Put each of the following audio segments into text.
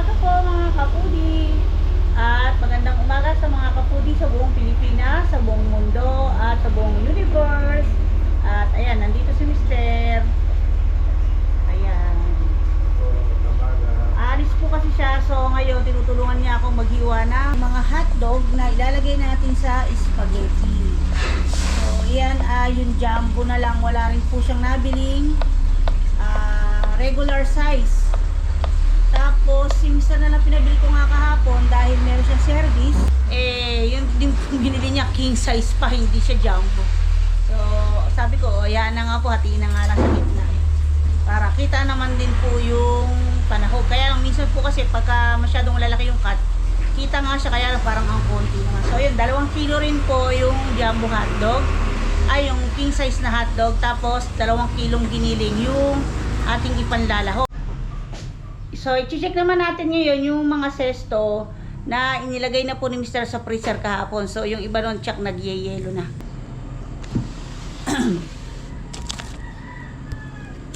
umaga po mga kapudi. At magandang umaga sa mga kapudi sa buong Pilipinas, sa buong mundo, at sa buong universe. At ayan, nandito si Mister. Ayan. Alis po kasi siya, so ngayon tinutulungan niya akong maghiwa ng mga hotdog na ilalagay natin sa spaghetti. So ayan, yung jumbo na lang, wala rin po siyang nabiling regular size. Tapos, yung isa na lang pinabili ko nga kahapon dahil meron siyang service, yung din binili niya king size pa, hindi siya jumbo. So, sabi ko, yan na nga po, hatiin na nga lang sa gitna. Para kita naman din po yung panahon. Kaya lang, minsan po kasi pagka masyadong lalaki yung cut, kita nga siya, kaya lang parang ang konti naman. So, yun, 2 kilo rin po yung jumbo hotdog. Yung king size na hotdog. Tapos, 2 kilong giniling yung ating ipanlalaho. So, i-check naman natin ngayon yung mga sesto na inilagay na po ni Mr. sa freezer kahapon. So, yung iba nun, tsak, nagyayelo na.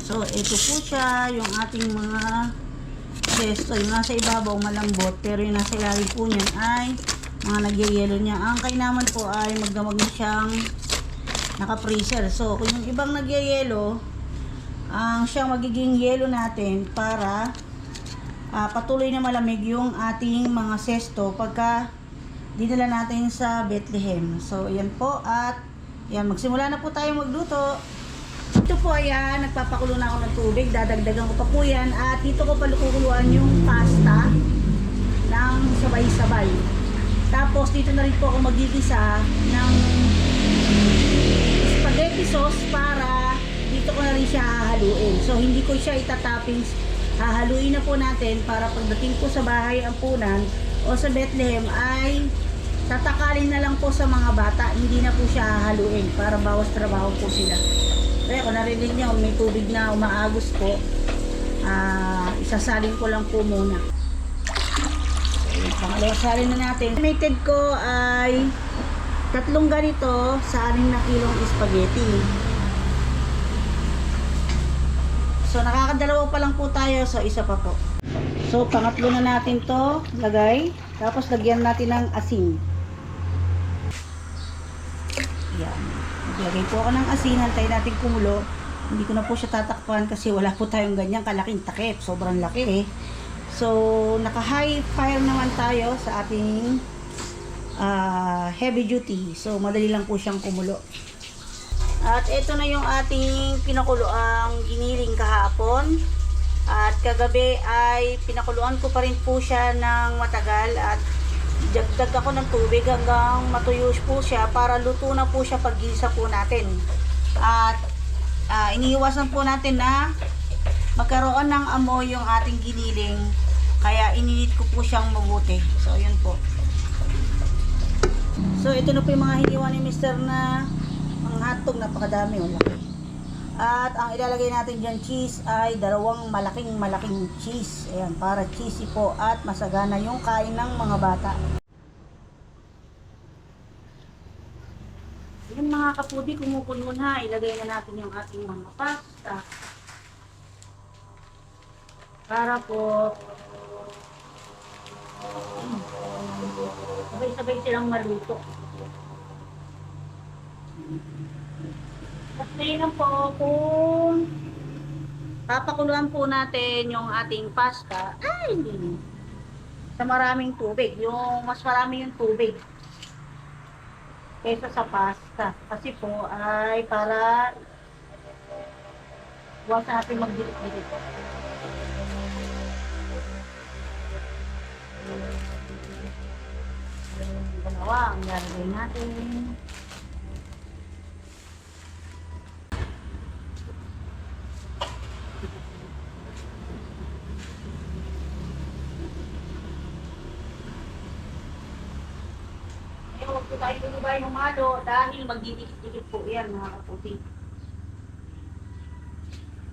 So, ito po siya, yung ating mga sesto. Yung nasa ibabaw, malambot. Pero yung nasa ilalim po niyan ay mga nagyayelo niya. Ang kainaman po ay magdamag na siyang naka-freezer. So, kung yung ibang nagyayelo, ang siyang magiging yelo natin para patuloy na malamig yung ating mga sesto pagka dinala natin sa Bethlehem. So, yan po. At yan, magsimula na po tayo magluto. Ito po, ayan, nagpapakulo na ako ng tubig. Dadagdagan ko pa po yan. At dito ko palukuluan yung pasta ng sabay-sabay. Tapos, dito na rin po ako magigisa ng spaghetti sauce para dito ko na rin siya hahaluin. So, hindi ko siya itatoppings. Hahaluin na po natin para pagdating po sa bahay ampunan o sa Bethlehem ay tatakalin na lang po sa mga bata. Hindi na po siya hahaluin para bawas trabaho po sila. Kaya kung narinig nyo, may tubig na umaagos po. Isasalin ko lang po muna. So, pangalawa salin na natin. Estimated ko ay 3 ganito sa 6 na kilong spaghetti. So, nakakadalawa pa lang po tayo. So, isa pa po. So, pangatlo na natin to lagay. Tapos, lagyan natin ng asin. Ayan. Maglagay po ako ng asin. Hantay natin kumulo. Hindi ko na po siya tatakpan kasi wala po tayong ganyang kalaking takip. Sobrang laki eh. So, naka-high fire naman tayo sa ating heavy duty. So, madali lang po siyang kumulo. At ito na yung ating pinakuloang giniling kahapon. At kagabi ay pinakuluan ko pa rin po siya ng matagal. At dagdag ako ng tubig hanggang matuyo po siya para luto na po siya pag-gisa po natin. At iniiwasan po natin na magkaroon ng amoy yung ating giniling. Kaya ininit ko po siyang mabuti. So, yun po. So, ito na po yung mga hiniwa ni Mr. na ang hotdog, napakadami, laki. At ang ilalagay natin dyan cheese ay 2 malaking cheese. Ayan, para cheesy po at masagana yung kain ng mga bata. Ayan mga kapudi, kumukulo na. Ilagay na natin yung ating mga pasta. Para po sabay-sabay silang maluto. At ngayon po, kung papakuluan po natin yung ating pasta, sa maraming tubig. Yung mas marami yung tubig kaysa sa pasta. Kasi po ay para huwag natin magdilit-dilit. Dalawa ang lalagay natin. Huwag po tayo lumabay humalo dahil magdidikit-dikit po yan mga kaputi.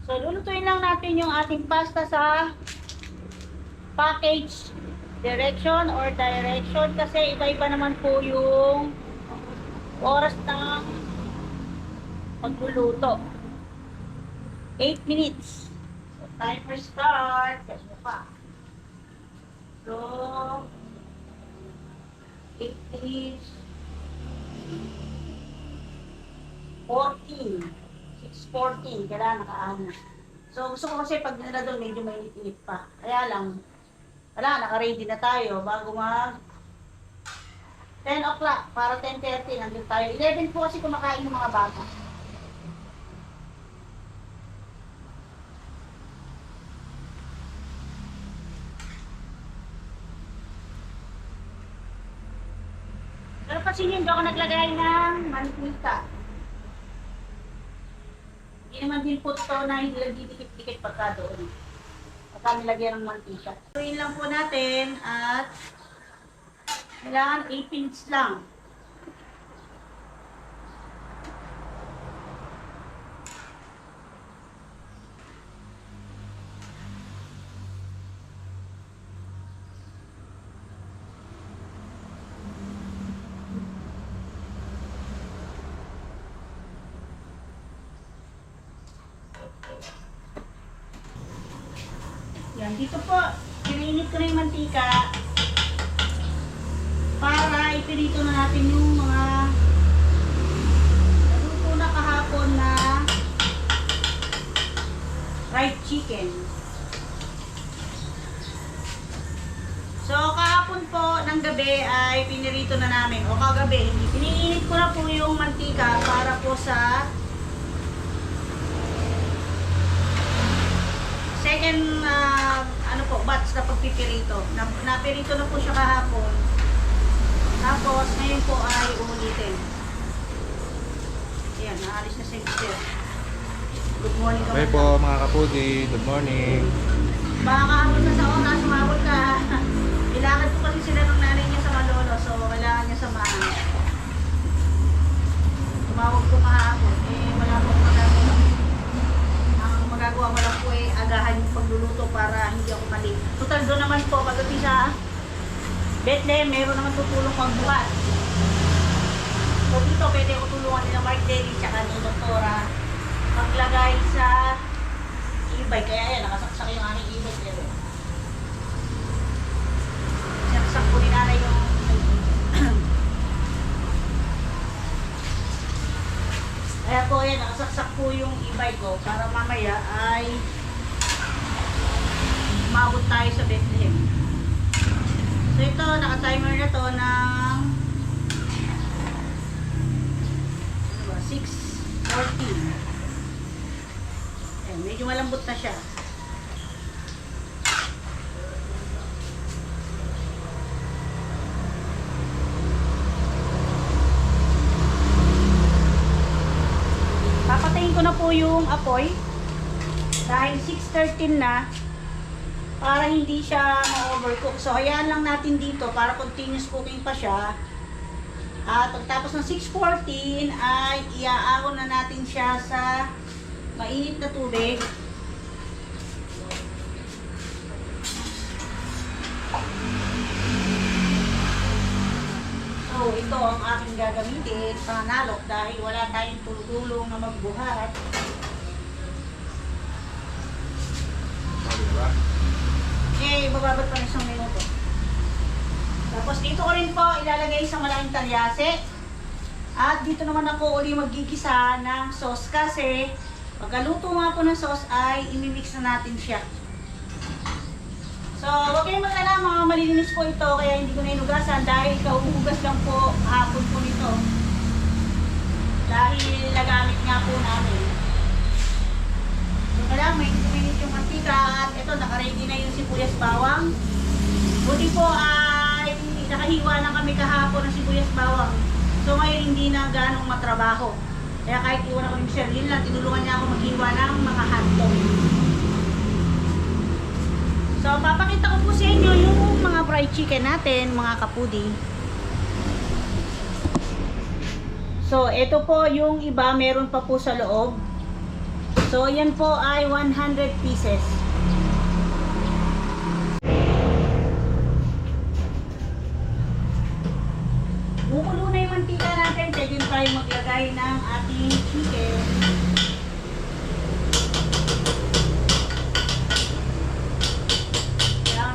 So, lulutuin lang natin yung ating pasta sa package direction or direction kasi iba-iba naman po yung oras ng pagluluto. 8 minutes. So, timer start. Kasi pa. So, it is 14. 6:14. Kailangan nakaano. So, gusto ko kasi pag dinala doon, medyo mainit-init pa. Kaya lang, wala, naka-ready na tayo bago mag 10 o'clock para 10:30 nandun tayo. 11 po kasi kumakain ng mga bata. Pero kasi yun, doon ako naglagay ng mantika. Hindi naman din po ito na hindi lang didikit-dikit pagka doon. Pagka nilagyan ng mantika. Tuwin lang po natin at kailangan 8 minutes lang. Yan, dito po, pinainit ko na yung mantika para ipirito na natin yung mga naluto na kahapon na fried chicken. So, kahapon po ng gabi ay pinirito na namin, o kagabi, iniinit ko na po yung mantika para po sa second batch na pagpipirito. Napirito na po siya kahapon. Tapos, ngayon po ay uulitin. Ayan, naalis na si Mr. Good morning Okay kaman. po mga kapudi, good morning. Baka kahapon na sa oras, sumabot ka. Ilakad po kasi sila ng nanay niya sa Malolo, so kailangan niya samahan. Tumawag ko kahapon, wala po magagawa. Ang magagawa mo lang po agahan yung pagluluto para hindi ako mali. Total doon naman po, pagdating sa Bethlehem, meron naman tutulong pagbuhat. So dito, pwede ko tulungan nila Mark Daly tsaka ni Doktora maglagay sa e-bike. Kaya yan, nakasaksak yung aking e-bike. Pero sinaksak ko ni nanay yung kaya po yan, nakasaksak po yung e-bike ko para mamaya ay umabot tayo sa Bethlehem. So ito, naka-timer na to ng 6:14. Medyo malambot na siya. Papatayin ko na po yung apoy dahil 6:13 na para hindi siya ma-overcook. So hayaan lang natin dito para continuous cooking pa siya. At pagtapos ng 6:14 ay iaahon na natin siya sa mainit na tubig. So ito ang aking gagamitin panalok dahil wala tayong tulong na magbuhat. Bababad pa rin isang minuto. Tapos dito ko rin po ilalagay sa malaking talyase. At dito naman ako uli magigisa ng sauce kasi pagkaluto nga po ng sauce ay imimix na natin siya. So, huwag kayong mag-alala, mga malilinis po ito kaya hindi ko na inugasan dahil kauhugas lang po hapon po nito. Dahil nagamit nga po namin. So, kailangan may minute yung mantika at ito, nakaready na yung sibuyas bawang. Buti po ay nakahiwa na kami kahapon ng sibuyas bawang. So, ngayon hindi na ganong matrabaho. Kaya kahit iwan ako ni Sherlyn lang, tinulungan niya ako maghiwa ng mga hotdog. So, papakita ko po sa inyo yung mga fried chicken natin, mga kapudi. So, ito po yung iba, meron pa po sa loob. So, yan po ay 100 pieces. Bukulo na yung mantika natin, pwede tayo maglagay ng ating chicken.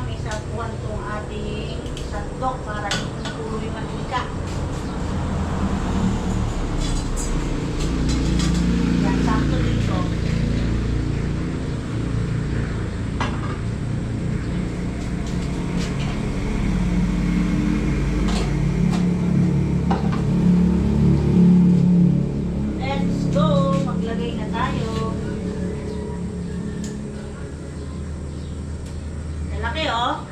May sabuan tong Dok, para hindi puro yung mantika. Yan, sakto dito. Let's go! Maglagay na tayo. Lalaki, oh.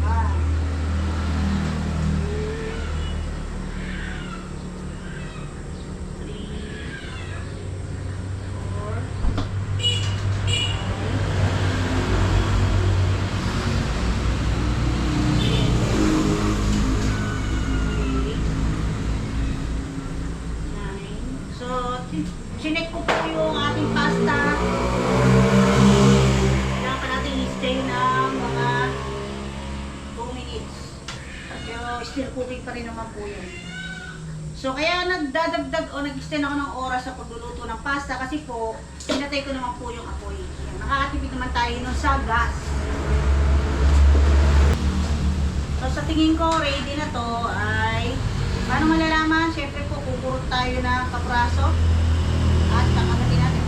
Ah. Three, four, nine. So, chinek ko po yung ating pasta. Kailangan pa natin i-stay ng mga 2 minutes. Pero still cooking pa rin naman po yun. So, kaya nagdadagdag o nag-extend ako ng oras sa pagluluto ng pasta kasi po, pinatay ko naman po yung apoy. Yan, nakakatipid naman tayo nun sa gas. So, sa tingin ko, ready na to ay, paano malalaman? Siyempre po, kukurot tayo ng kapraso at kakagatin natin.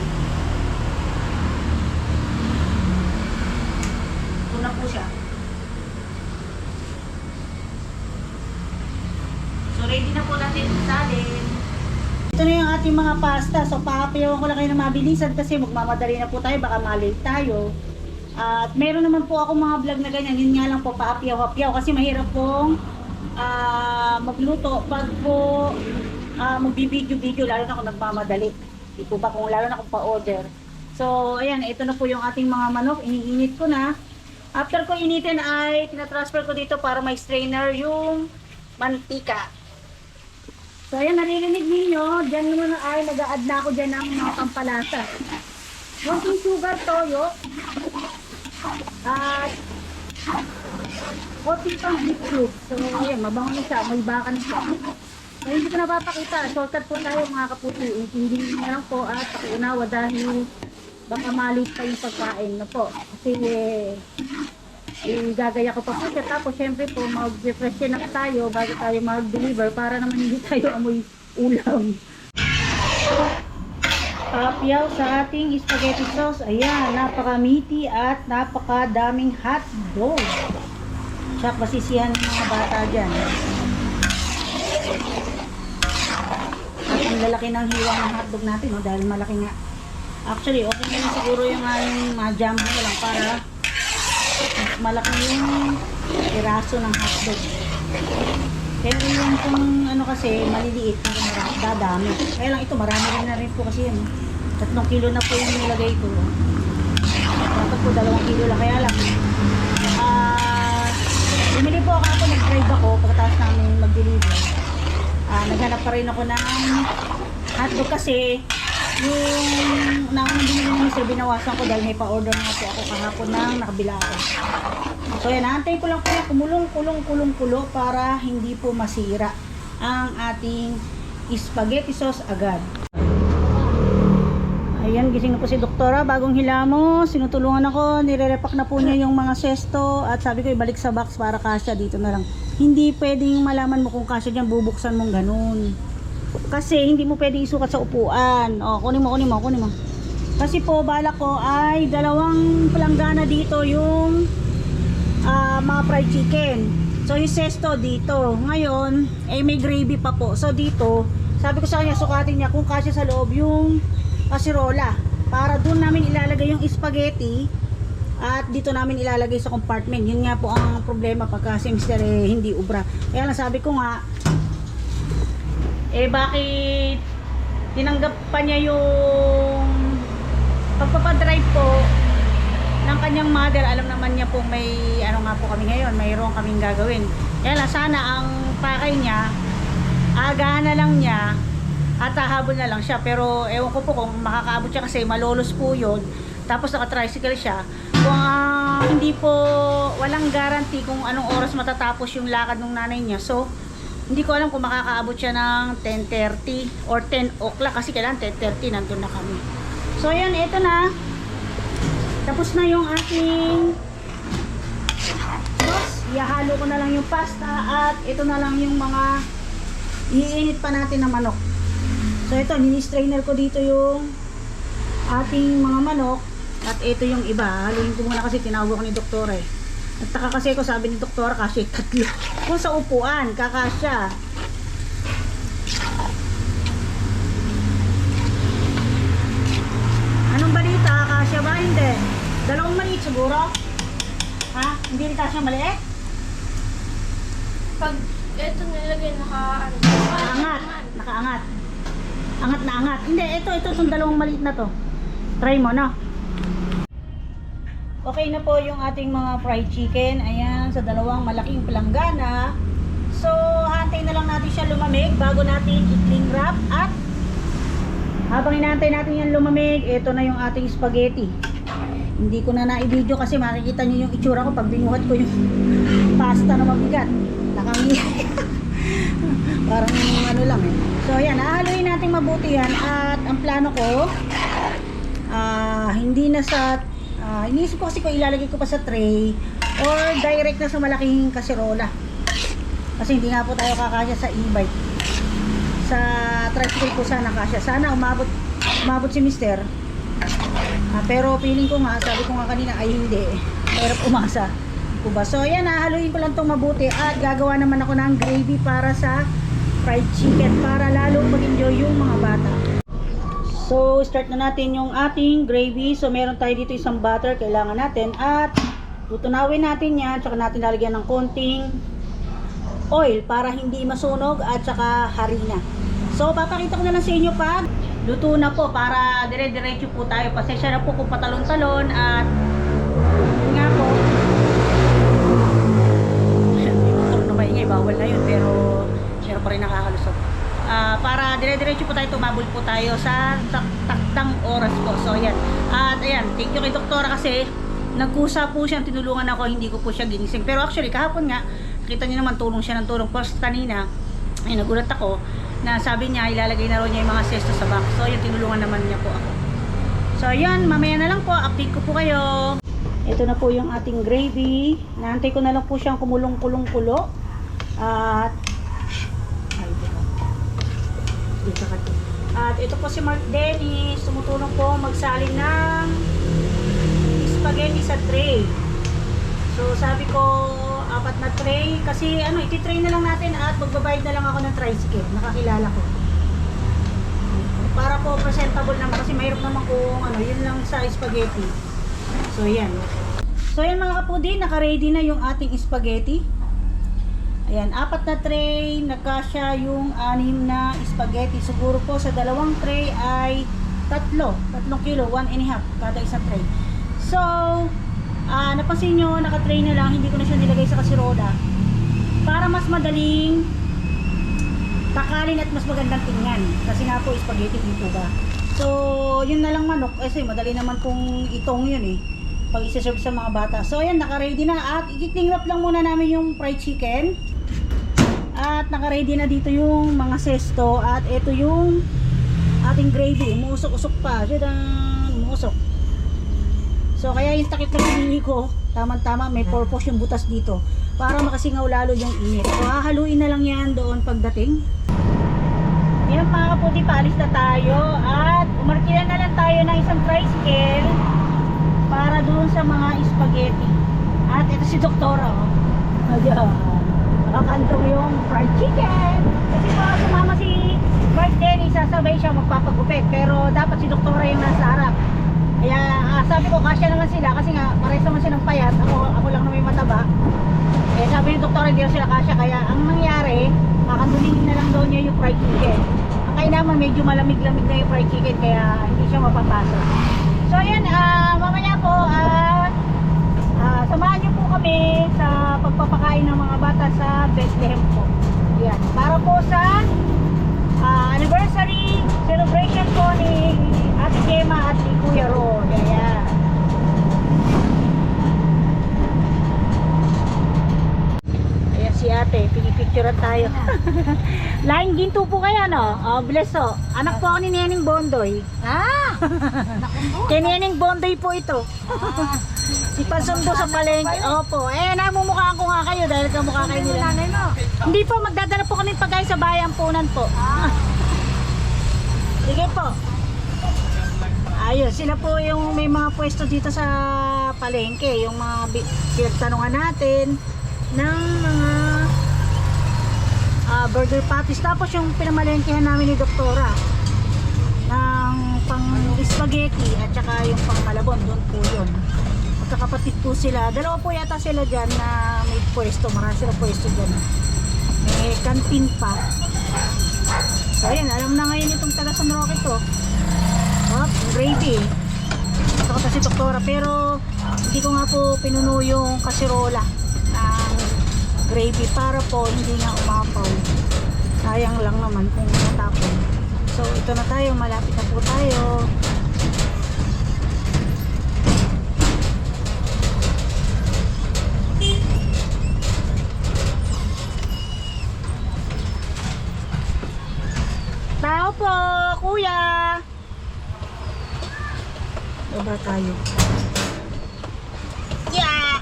Ito na po siya. So, ready na po natin salin. Ito na yung ating mga pasta. So, paapayawan ko lang kayo na mabilisan kasi magmamadali na po tayo. Baka malate tayo. At meron naman po ako mga vlog na ganyan. Yun nga lang po, paapiyaw-apiyaw. Kasi mahirap pong magluto pag po magbibideo-video. Lalo na kung nagmamadali. Di po ba kung lalo na kung pa-order. So, ayan. Ito na po yung ating mga manok. Iniinit ko na. After ko initin ay tinatransfer ko dito para may strainer yung mantika. So, ayan, naririnig ninyo. Diyan naman ay nag-a-add na ako dyan ng mga pampalasa. Konting sugar, toyo. At konting pang beef cube. So, ayan, mabango na siya. May baka na siya. So, hindi ko napapakita. Shortcut po tayo mga kaputi. Hindi na lang po at pakiunawa dahil baka malit pa yung pagkain na po. Kasi gagaya ko pa po siya. Tapos syempre po mag-refresh na tayo bago tayo mag-deliver para naman hindi tayo amoy ulam. Papiyaw sa ating spaghetti sauce. Ayan, napaka-meaty at napaka-daming hotdog. Tsak, masisihan ng mga bata dyan. At ang lalaki ng hiwang ng hotdog natin, no? Dahil malaki nga. Actually, okay na yun siguro yung mga jumbo ko lang para malaki yung piraso ng hotdog. Pero yung kung ano kasi, maliliit, dadami. Kaya lang ito, marami rin na rin po kasi yun. 3 kilo na po yung nilagay ko. Dapat po 2 kilo lang. Kaya lang, bumili po ako, nag-drive ako pagkatapos namin mag-deliver. Naghanap pa rin ako ng hotdog kasi yung naunang binili ng mister, binawasan ko dahil may pa-order nga po ako kahapon ng nakabila ako. So yan, naantay ko lang po yung kulong para hindi po masira ang ating spaghetti sauce agad. Ayan, gising na po si Doktora, bagong hilamos, sinutulungan ako, nire-repack na po niya yung mga sesto at sabi ko ibalik sa box para kasya dito na lang. Hindi pwedeng malaman mo kung kasya dyan, bubuksan mong ganun. Kasi hindi mo pwedeng isukat sa upuan. O, kunin mo. Kasi po, balak ko ay 2 palanggana dito yung mga fried chicken. So, yung sesto dito. Ngayon, may gravy pa po. So, dito, sabi ko sa kanya, sukatin niya kung kasya sa loob yung kasirola. Para doon namin ilalagay yung spaghetti at dito namin ilalagay sa compartment. Yun nga po ang problema pagka si Mr. Hindi ubra. Kaya lang sabi ko nga, bakit tinanggap pa niya yung pagpapadrive po ng kanyang mother. Alam naman niya po may ano nga po kami ngayon, mayroon kaming gagawin. Kaya lang sana ang pakay niya, agahan na lang niya at hahabol na lang siya. Pero ewan ko po kung makakaabot siya kasi malolos po yun. Tapos naka-tricycle siya. Kung hindi po, walang guarantee kung anong oras matatapos yung lakad ng nanay niya. So, hindi ko alam kung makakaabot siya ng 10:30 or 10 o'clock kasi kailan 10:30 nandun na kami. So ayan, ito na. Tapos na yung ating sauce. ihahalo ko na lang yung pasta at ito na lang yung mga iinit pa natin na manok. So ito, nini-strainer ko dito yung ating mga manok at ito yung iba. Haluin ko muna kasi tinawag ko ni doktora eh. At taka kasi ko sabi ni doktora kasi tatlo. Kung sa upuan, kakasya. Anong balita? Kasya ba? Hindi. Dalawang maliit siguro? Ha? Hindi rin kasya maliit? Pag ito nilagay Nakaangat. Nakaangat. Angat na angat. Hindi, ito itong dalawang maliit na to. Try mo, no? Okay na po yung ating mga fried chicken. Ayan, sa dalawang malaking palanggana. So, hantay na lang natin siya lumamig bago natin i-cling wrap. At habang inaantay natin yan lumamig, ito na yung ating spaghetti. Hindi ko na na-video kasi makikita nyo yung itsura ko pag binuhat ko yung pasta na mabigat. Nakangiyay. Parang ano lang eh. So ayan, hahaluin natin mabuti yan. At ang plano ko, hindi na sa iniisip ko kasi kung ilalagay ko pa sa tray or direct na sa malaking kaserola. Kasi hindi nga po tayo kakasya sa e-bike. Sa tricycle ko sana kasya. Sana umabot si mister. Pero feeling ko nga, sabi ko nga kanina ay hindi. Mahirap umasa. Diba? So ayan, hahaluin ko lang itong mabuti at gagawa naman ako ng gravy para sa fried chicken para lalo mag-enjoy yung mga bata. So start na natin yung ating gravy. So meron tayo dito isang butter kailangan natin at tutunawin natin yan, tsaka natin lalagyan ng konting oil para hindi masunog at tsaka harina. So papakita ko na lang sa inyo pag luto na po para dire-diretso po tayo. Pasensya na po kung patalon-talon at yun nga po maingay, bawal na yun pero pa rin nakakalusot. Para dire-diretso po tayo, tumabol po tayo sa takdang oras po. So ayan. At ayan, thank you kay doktora kasi nagkusa po siya, tinulungan ako, hindi ko po siya ginising. Pero actually kahapon nga, kita niyo naman tulong siya ng tulong. Plus kanina, ay nagulat ako na sabi niya ilalagay na raw niya yung mga sesto sa box. So ayan, tinulungan naman niya po ako. So ayan, mamaya na lang po, update ko po kayo. Ito na po yung ating gravy. Naantay ko na lang po siyang kumulong-kulong-kulo. At ito po si Mark Dennis, tumutulong po magsalin ng spaghetti sa tray. So sabi ko 4 na tray kasi iti-tray na lang natin at magbabayad na lang ako ng tricycle, nakakilala ko. Para po presentable naman kasi mahirap naman kung yun lang sa spaghetti. So yan. So yan mga kapudi, naka-ready na yung ating spaghetti. Ayan, 4 na tray, nagkasya yung 6 na spaghetti. Siguro po sa dalawang tray ay 3 kilo, 1.5 kada isang tray. So, napansin nyo, naka-tray na lang, hindi ko na siya nilagay sa kasirola. Para mas madaling takalin at mas magandang tingnan. Kasi nga po, spaghetti dito ba. So, yun na lang manok. Kasi madali naman kung itong yun eh. Pag isa-serve sa mga bata. So, ayan, naka-ready na. At i-cling wrap lang muna namin yung fried chicken. At naka-ready na dito yung mga sesto. At ito yung ating gravy. Umuusok-usok pa. Umuusok. So kaya yung takip na pinili ko, tama-tama may purpose yung butas dito. Para makasingaw lalo yung init. So hahaluin na lang yan doon pagdating. Yan mga kaputi, paalis na tayo. At umarkila na lang tayo ng isang tricycle para doon sa mga spaghetti. At ito si Doktora. Ayan. Nakakantong yung fried chicken. Kasi baka sumama si Mark Denny, sasabay siya magpapagupit. Pero dapat si Doktora yung nasa harap. Kaya sabi ko, kasya naman sila. Kasi nga, parehas naman siya ng payat. Ako lang na may mataba. Eh sabi ni Doktora, hindi sila kasya. Kaya ang nangyari, kakantulingin na lang daw niya yung fried chicken. Ang kailangan, medyo malamig-lamig na yung fried chicken. Kaya hindi siya mapapasok. So ayan, mamaya po, samahan niyo po kami sa pagpapakain ng mga bata sa Bethlehem po. Yan. Para po sa anniversary celebration po ni Ate Gemma at ni Kuya Ron. Yan. Ayan si ate, pinipicturean tayo. Laing ginto po kaya, no? Bless o. Anak po ako ni Neneng Bondoy. Kay Neneng Bondoy po ito. Ipasundo sa palengke. Opo. Eh, namumukhaan ko nga kayo dahil kamukha kayo nila. Hindi po, magdadala po kami pagkain sa bayan punan po. Sige po. Ayun, sila po yung may mga pwesto dito sa palengke. Yung mga pinagtanungan natin ng mga burger patties. Tapos yung pinamalengkehan namin ni Doktora ng pang spaghetti at saka yung pang malabon. Doon po yun. Magkakapatid po sila. Dalawa po yata sila dyan na may pwesto. Marami sila pwesto dyan. May canteen pa. So ayan, alam na ngayon itong taga San Roque to. Oh, gravy. Ito ko si Doktora. Pero hindi ko nga po pinuno yung kasirola ng gravy para po hindi nga umapaw. Sayang lang naman kung matapon. So ito na tayo. Malapit na po tayo. Tao po, kuya. Baba tayo. Yeah!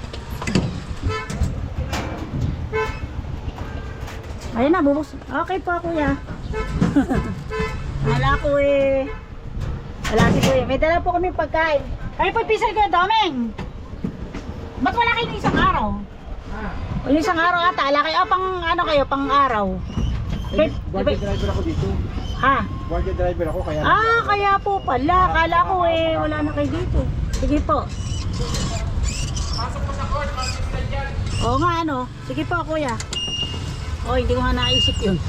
Ayun na, bubos. Okay po, kuya. Wala ko eh. Wala si kuya. May dala po kami pagkain. Kayo po, pisal ko, Domeng. Ba't wala kayo ng isang araw? Wala isang araw ata. Wala kayo, pang ano kayo, pang araw. Guardia driver ako dito. Ha? Guardia driver ako kaya. Kaya po pala. Kala ko eh, wala na kayo dito. Sige po. Pasok po sa court, masipila dyan. Oo nga ano. Sige po kuya. Hindi ko nga naisip yun.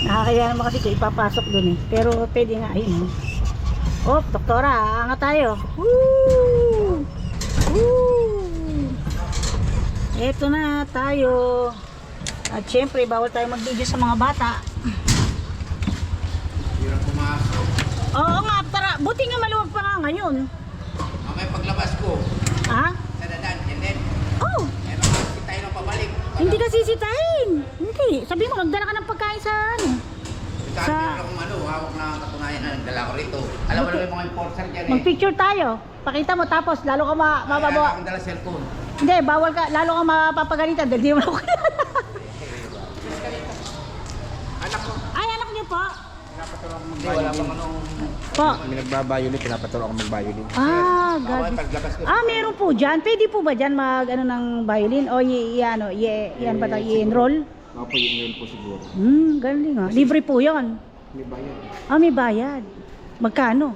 Nakakaya naman kasi ko ipapasok dun eh. Pero pwede nga, ayun. Doktora, angat tayo. Woo! Woo! Eto na tayo. At syempre, bawal tayo mag-video sa mga bata. Hirap pumasok. Oo nga, tara. Buti nga maluwag pa nga ngayon. Mamaya paglabas ko, Ha? nadadaan, and then, Oh! makakasip tayo ng pabalik. Hindi ka sisitahin. Hindi. Sabi mo, nagdala ka ng pagkain sa ano. Sa akin akong hawak na katunayan na nagdala ko rito. Alam mo naman yung mga enforcer dyan eh. Mag-picture tayo. Pakita mo, tapos lalo ka Wala mababawa. akong dala cellphone. Hindi, bawal ka. Lalo ka mapapagalitan dahil di mo ako kilala. Anak ko. Ay, anak niyo po. Hindi, wala pang anong... Po. Kami nagbabayolin, pinapaturo ako magbayolin. Bawal God. paglabas ko. Meron po dyan. Pwede po ba dyan mag, ano, ng violin? O, yan ba tayo, i-enroll? Ako po yung email po siguro. Galing ah. Libre po yun. May bayad. May bayad. Magkano?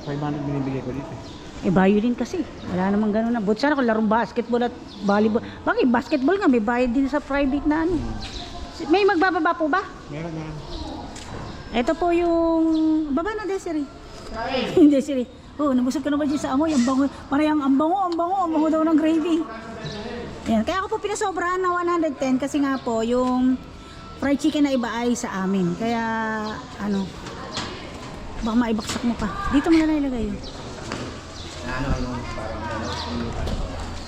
500 binibigay ko dito. Violin kasi. Wala namang ganun na. Buti sana kung larong basketball at volleyball. Bakit? Basketball nga, may bayad din sa private na ano. May magbababa po ba? Meron. Ito po yung... Baba na, Desiree. Desiree. Nabusog ka naman dyan sa amoy. Ang bango. Parang ang bango daw ng gravy. Ayan. Kaya ako po pinasobrahan na 110 kasi nga po yung fried chicken na iba ay sa amin. Kaya, baka maibaksak mo pa. Dito mo na ilagay yun. Yung parang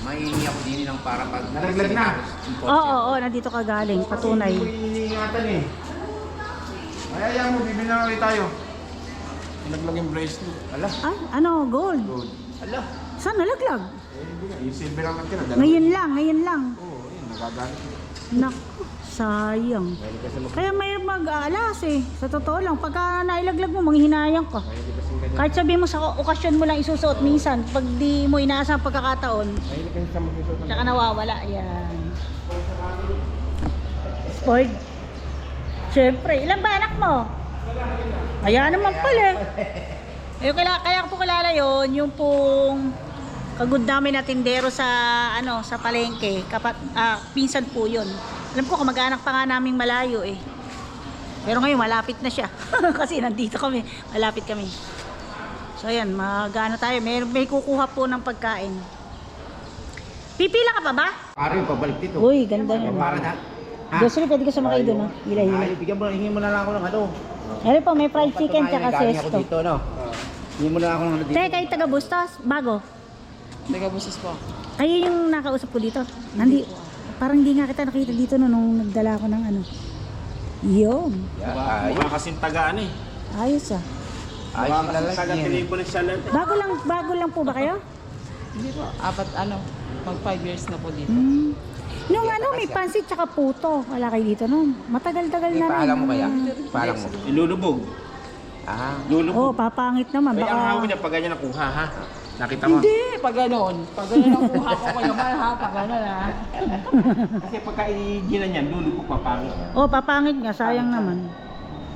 mahihingi ako din ng para pag... Nalaglag na. Oo, nandito ka galing. Patunay. Hindi mo iniingatan eh. Ay, ayaw mo, bibili na ulit tayo. Nalaglag yung bracelet. Ala. Gold. Good. Ala. Saan nalaglag? Hindi nga, yung silver lang natin. Ngayon lang. Oo, yun, nagagalit. Naku, sayang. Dahil kasi Kaya may mag-aalas eh. Sa totoo lang, pagka nailaglag mo, manghihinayang ka. Mahilig kasi ganyan. Kahit sabihin mo sa okasyon mo lang isusuot minsan, pag di mo inaasang pagkakataon, Mahilig kasi sa magsusuot ng... tsaka nawawala. Yan. Spoiled. Siyempre, ilan ba anak mo? Kaya naman pala eh. Kaya ko po kilala yun, yung pong kagud namin na tindero sa sa palengke. Pinsan po yun. Alam ko, kamag-anak pa nga naming malayo eh. Pero ngayon, malapit na siya. Kasi nandito kami, malapit kami. So ayan, tayo. May kukuha po ng pagkain. Pipila ka pa ba? Pare, pabalik dito. Uy, ganda yan. Para na. Gusto pwede ka sumakay doon, no? Hila. Bigyan mo, hingin mo na lang ako ng ano. Ano po, may fried chicken tsaka Galing ako sesto. dito, no? Hingin mo na lang ako ng ano dito. Tay, kayo taga Bustos? Bago? Taga-busis po. Kayo yung nakausap ko dito? Parang hindi nga kita nakita dito nung nagdala ko ng ano. Yun. Mukha kasing tagaan eh. Ayos ah. Ayos yung lalagyan. Taga-telepolis siya lang. Bago lang po ba kayo? Hindi po, mag 5 years na po dito. Hmm. Nung may pansit tsaka puto. Wala kayo dito nun. Matagal-tagal na rin. Paalam mo kaya? Paalam mo. Ilulubog. Ah. Lulubog. Oh, papangit naman. Kaya ang Baka... hawin niya pag ganyan nakuha, ha? Nakita mo? Hindi, pag gano'n. Pag gano'n ang kuha ko kayo man ha, pag gano'n ha. Kasi pagka i-gina niyan, lulubog papangit. Oh, papangit nga. Sayang naman.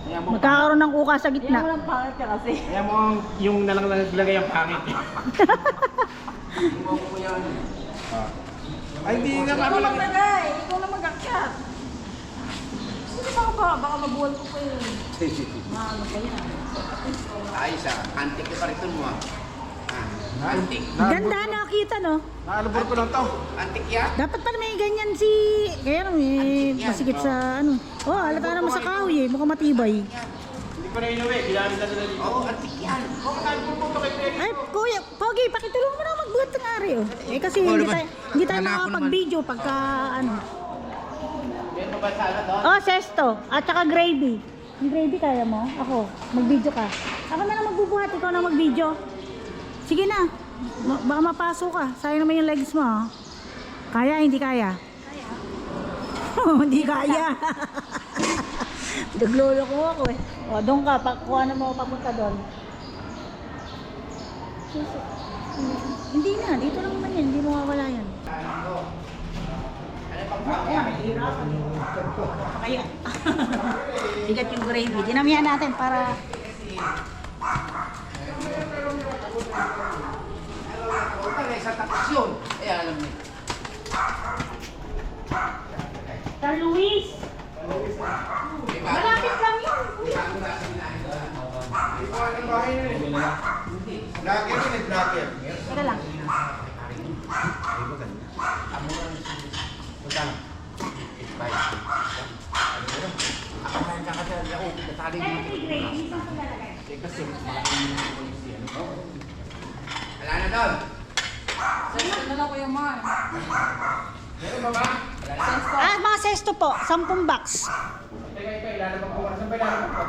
Kaya mo, Magkakaroon ng uka sa Hindi mo gitna. lang pangit ka kasi. kaya mo yung naglagay ang pangit. Ay, hindi nga Ikaw kami lang. maglagay, ikaw na mag-akyat. Hindi baka mabuwal ko pa yun. Ano pa yan? Ayos ah. Antik yung kariton mo ah. Antik. Ganda nakita, no? Naalubor ko lang to. Antik yan. Dapat pala may ganyan si... Kaya masikip sa ano. Oh, halata naman sa kahoy eh. Mukhang matibay. Hindi ko na inuwi. Ginamit na nila dito. Oo, antik yan. Ay, kuya, Pogi, pakitulong mo na magbuhat ng ari, oh. Eh, kasi hindi tayo makakapag-video pagka, ano. Oh, sesto. At saka gravy. Yung gravy kaya mo? Ako, mag-video ka. Ako na lang magbubuhat, ikaw na mag-video. Sige na. Baka mapasok ka. Sayang naman yung legs mo, oh. Kaya, hindi kaya? Kaya. Hindi kaya. Naglolo ko ako eh. O, doon ka. Kuha na mo papunta doon. Hindi na. Dito lang naman yan. Hindi mawawala yan. Kaya. Bigat yung gravy. Dinamihan natin para... Sa tapos yun. Eh, alam niyo. Sir Luis! Malapit lang yun. Vlogger yun eh, vlogger. Teka lang. Ako na yung kakasal ako. Natali mo. Gravy. Saan ko lalagay? Wala na doon. Sensor na lang Kuya Mar. Meron ba ba? Ah, mga sesto po. 10 box. Teka, ilalabang ko. Saan ba ilalabang ko?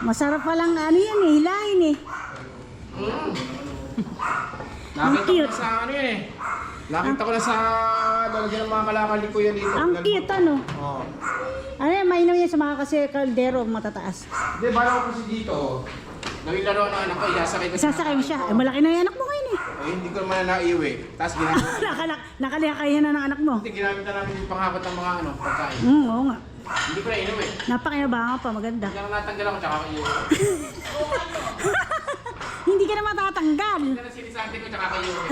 Masarap palang ano yan eh. Hilahin eh. Nakita ko cute. na sa ano yun eh. Nakita ko na sa lalagyan ng mga kalakal ni Kuya dito. Ang cute ano. Oo. Ano yan, mainam yan sa mga kasi kaldero matataas. Hindi, bala ko kasi dito. Nagilaro ng anak ko, isasakay ko. Isasakay mo siya. Eh, malaki na yung anak mo ngayon eh. Eh, hindi ko naman na naiuwi. Tapos ginamit. Nakalakay na ng anak mo. Hindi, ginamit na namin yung panghapat ng mga ano, pagkain. Oo nga. Hindi ko na inuwi. Napakinabangan pa, maganda. Hindi lang natanggal ako, tsaka ako iuwi. Hindi ka na matatanggal. Hindi na sinisante ko, tsaka ako iuwi.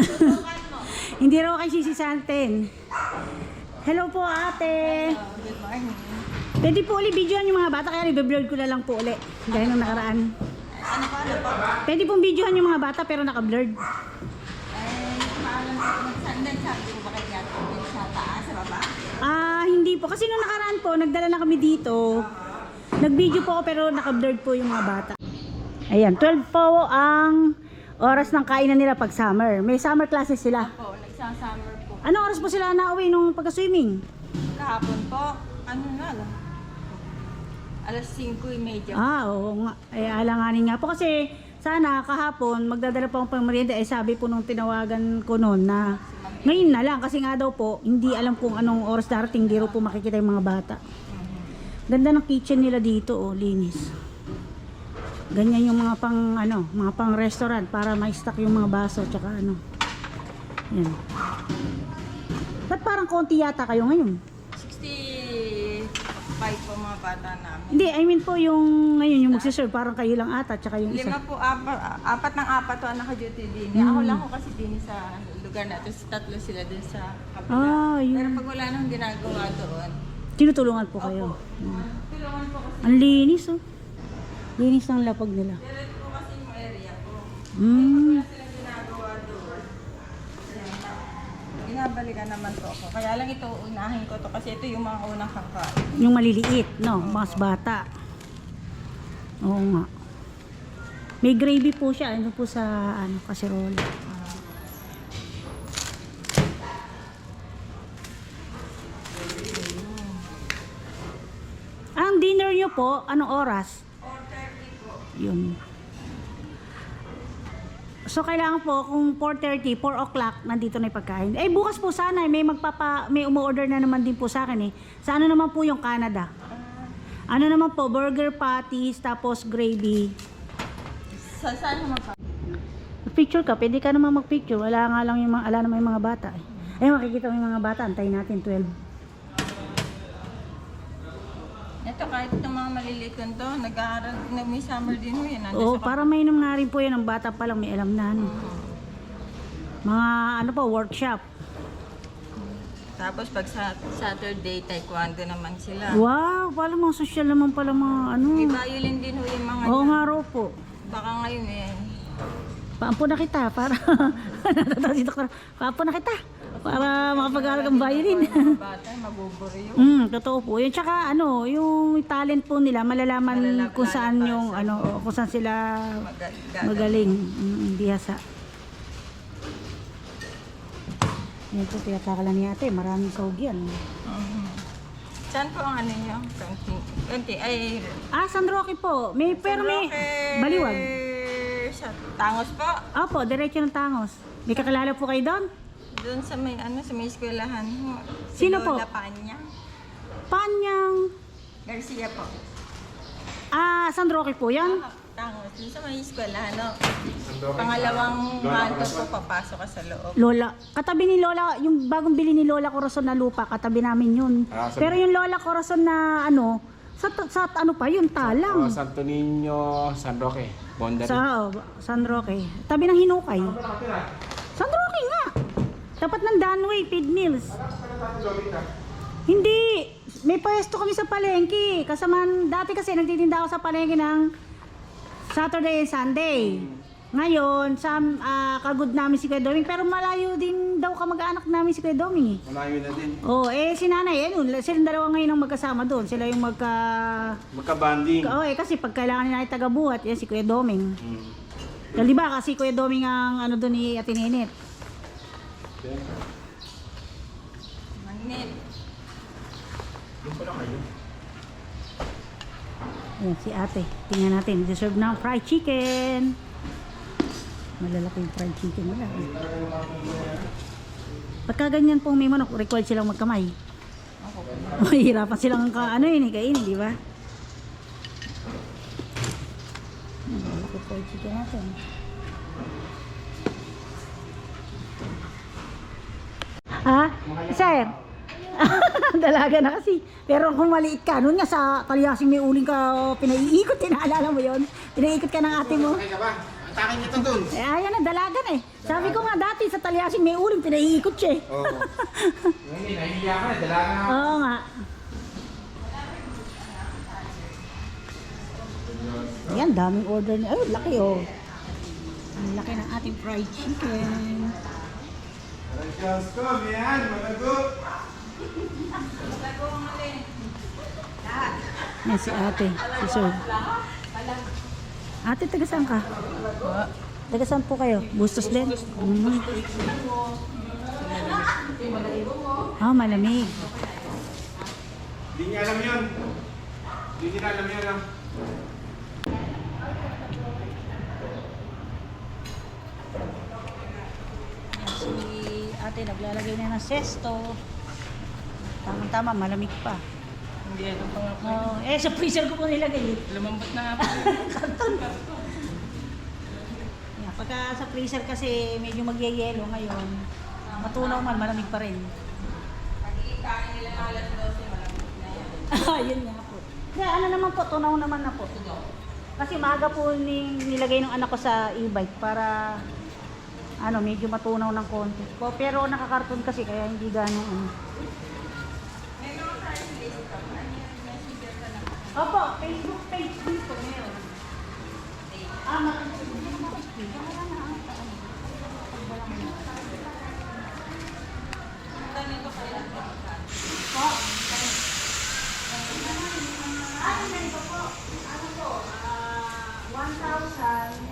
Hindi raw kayo sisisantin. Hello po ate. Good morning. Pwede po ulit videohan yung mga bata, kaya i-vlog ko na lang po ulit. Dahil nung nakaraan. Ano pa? Pwede pong videohan yung mga bata pero naka-blurred. Maalam ko magsandan. Sabi ko ba kaya sa taas, sa baba? Ah, hindi po. Kasi nung nakaraan po, nagdala na kami dito. Nag-video po ako pero naka-blurred po yung mga bata. Ayan, 12 po ang oras ng kainan nila pag summer. May summer classes sila. Po, nagsasummer po. Anong oras po sila nauwi nung pagka-swimming? Kahapon po, ano na lang? Alas 5:30. Ah, oo nga. Ay, alanganin nga po kasi sana kahapon magdadala pa akong pang-merienda. Eh sabi po nung tinawagan ko noon na ngayon na lang kasi nga daw po hindi alam kung anong oras darating, di raw po makikita yung mga bata. Ganda ng kitchen nila dito, oh, linis. Ganyan yung mga pang ano, mga pang restaurant para ma-stock yung mga baso tsaka ano. Yan. Ba't parang konti yata kayo ngayon? 65 po mga bata namin. Hindi, I mean po yung ngayon yung magsiserve parang kayo lang ata tsaka yung isa. Lima po, apat ng apat to ang naka-duty din. Ako lang ko kasi din sa lugar na. Tapos tatlo sila dun sa kabila. Ah, yun. Pero pag wala nang ginagawa doon, Tinutulungan po kayo. tulungan po kasi. Ang linis oh. Linis ng lapag nila. Direct po kasi yung area po. Mm. Wala silang ginagawa doon. Binabalikan naman po ako. Kaya lang ito, unahin ko to kasi ito yung mga unang kakain. Yung maliliit, no? Mas bata. Oo nga. May gravy po siya. Ano po sa ano, kaserola. Ang dinner nyo po, anong oras? 4:30 po. Yun. So kailangan po kung 4:30, 4 o'clock nandito na 'yung pagkain. Eh bukas po sana may umu-order na naman din po sa akin eh. Sa ano naman po 'yung Canada? Ano naman po, burger patties tapos gravy. Saan naman pa? Picture ka, pwede ka naman mag-picture. Wala nga lang yung mga, ala naman yung mga bata eh. Ay, makikita mo yung mga bata, antayin natin 12. Ito kahit itong mga maliliit ko to, nag-aaral, may summer din ho yan. Oo, para may inom nga rin po yan, ang bata pa lang may alam na ano. Mga ano po, workshop. Tapos pag sa Saturday, taekwondo naman sila. Wow, pala mga social naman pala mga ano. May violin din ho yung mga Oo yan. nga raw po. Baka ngayon eh. Paampo na kita, para natatawa si Doktor. Paampo na kita, para makapag-aral ng violin. Mga bata, mabuburo yun. Totoo po. Yun tsaka ano, yung talent po nila, malalaman kung saan yung ano, kung saan sila magaling. Bihasa. Yan po, pinatakalan ni ate. Maraming sahog yan. Saan po ang ano nyo? Kanti, ay... San Roque po. May, pero may baliwag. Sa Tangos po. Opo, diretso ng Tangos. May kakilala po kayo doon? Doon sa may ano, sa may eskwelahan ho. Si Sino po? Lola Panya. Panyang... Garcia po. San Roque po yan? Tangos. Doon sa may eskwelahan, no? Pangalawang kanto po, papasok ka sa loob. Lola. Katabi ni Lola, yung bagong bili ni Lola Corazon na lupa, katabi namin yun. Pero yung Lola Corazon na ano, sa ano pa yun, talang. Santo Niño, San Roque, Bondari. San Roque. Tabi ng Hinukay. San Roque nga. Tapat ng Danway, Feed Mills. Hindi. May pwesto kami sa palengke. Kasamaan, dati kasi nagtitinda ako sa palengke ng Saturday and Sunday. Ngayon, kagud namin si Kuya Doming, pero malayo din daw kamag-anak namin si Kuya Doming eh. Malayo na din. Si nanay, silang dalawa ngayon ang magkasama doon. Sila yung Magka-banding. kasi pag kailangan nila ay taga-buhat, yan si Kuya Doming. Di ba kasi Kuya Doming ang ano doon ni Ate Nenet. Magnet. Doon pala kayo. Ayan, si ate. Tingnan natin. Deserve ng fried chicken. Malalaki yung fried chicken nila. Pagka ganyan pong may manok, required silang magkamay. Mahirapan silang kainin, di ba? Malalaki fried chicken natin. Sir? Dalaga na kasi. Pero kung maliit ka, noon nga sa Kalyasing may uling ka pinaiikot, naalala mo yon? Pinaiikot ka ng ate mo. Okay ka ba? Atakin niyo ito dun. Ayan na, dalaga na eh. Sabi ko nga dati sa Talyasing may uling, pinaiikot siya eh. Oo. Hindi, nahihiya ka na. Dalaga na. Oo nga. Ayan, daming order niya. Ay, laki oh. Ang laki ng ating fried chicken. Diyos ko, miyan, malago. Yan si ate, si sir. Ate, taga saan ka? Taga saan po kayo? Bustos din? Malamig. Hindi niya alam yun. Hindi niya alam yun. Si ate naglalagay na ng sesto. Tama-tama, malamig pa. Hindi, ano pa nga po. Sa freezer ko po nilagay. Lumambot na nga po. Yeah, pagka sa freezer kasi medyo magyayelo ngayon, matunaw man, malamig pa rin. Pag-iikain nila ng alas 12, malambot na yan. Yun nga po. Kaya ano naman po, tunaw naman na po. Kasi maaga po nilagay ng anak ko sa e-bike para medyo matunaw ng konti. Pero nakakarton kasi kaya hindi gano'n. May mga price list ka. Ano yung messenger ka lang? Opo, Facebook page din po meron. Tanong ko kayo lang po. Ganito po. 1,000.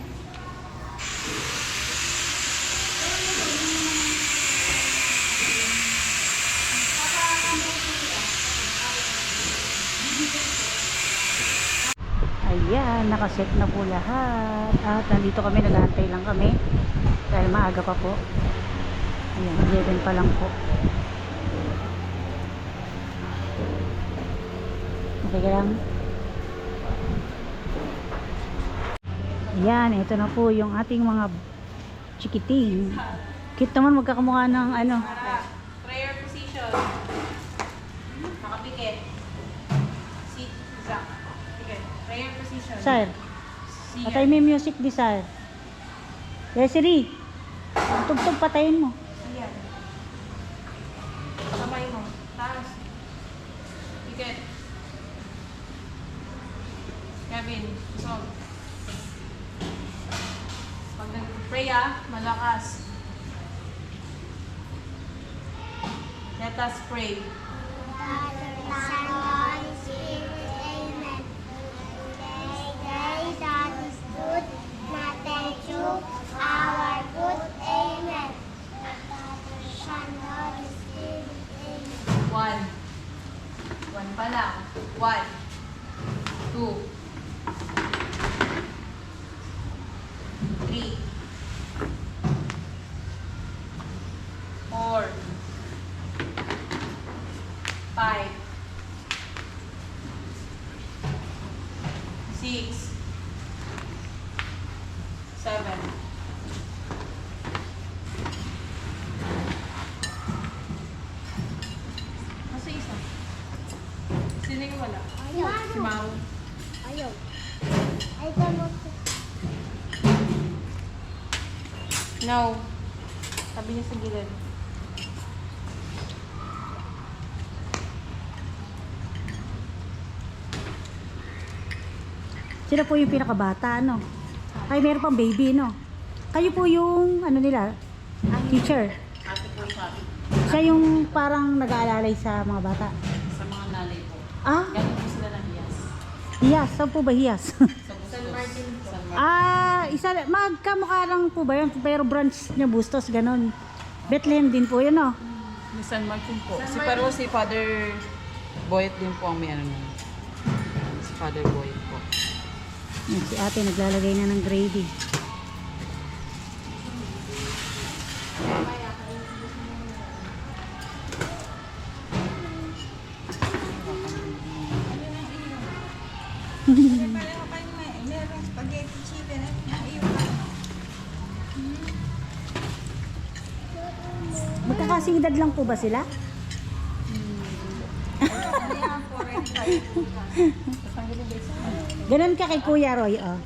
Ayan, nakaset na po lahat. At nandito kami, nag-aantay lang kami. Dahil maaga pa po. Ayan, 11 pa lang po. Okay lang. Ayan, ito na po yung ating mga chikiting. Cute naman, magkakamukha ng ano. Prayer position. Nakapikit. Sit. Zak. Pikit. Prayer position. Sir, Siyan. patay mo yung music di, sir. Desiree, tugtog patayin mo. Siyan. Kamay mo. Taas. Pikit. Kevin. Isog. Pag nag-pray malakas. Let us pray. Father, Son, Holy Spirit, Amen. Day that is good, not thank you, our good, Amen. Father, Son, Holy Spirit, Amen. One. One pa lang. 1, 2, 3, 4, 5, 6, 7. Nasa isa? Sino yung wala? Ayaw. Si Mau. Ayaw. Ay, gamot. No. Sabi niya sa gilid. Sila po yung pinakabata, ano? Ay, meron pang baby, no? Kayo po yung, ano nila, teacher. Ate po sabi. Siya yung parang nag-aalalay sa mga bata. Sa mga nanay po. Ah, Galing po sila ng Hiyas. hiyas. Saan po ba hiyas? Sa San Martin po. Isa, magkamukha lang po ba yun? Pero branch niya Bustos, ganon. Bethlehem din po yun, no? Ni San Martin po. Pero si Father Boyet din po ang may ano nun. Si Father Boyet po. Yan, si ate naglalagay na ng gravy. Magkakasing edad lang po ba sila? Ganun ka kay Kuya Roy, oh.